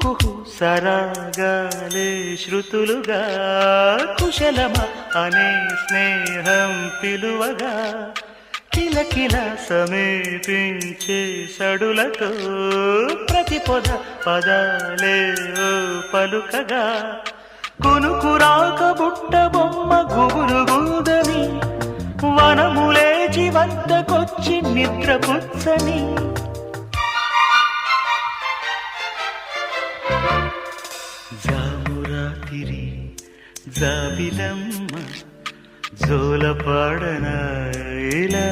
కుహు సరాగాలే శృతులుగా కుశలమ అనే స్నేహం పిలువగా కిలకిల సమీపించే సడులతో ప్రతి పొద పదాలే పలుకగా కునుకురాక బుట్ట బొమ్మ గుబురు గుందని వనములేచి వద్దకొచ్చి నిద్రపుచ్చని జామురాతిరి జాబిలమ్మ జోలపాడన ఇలా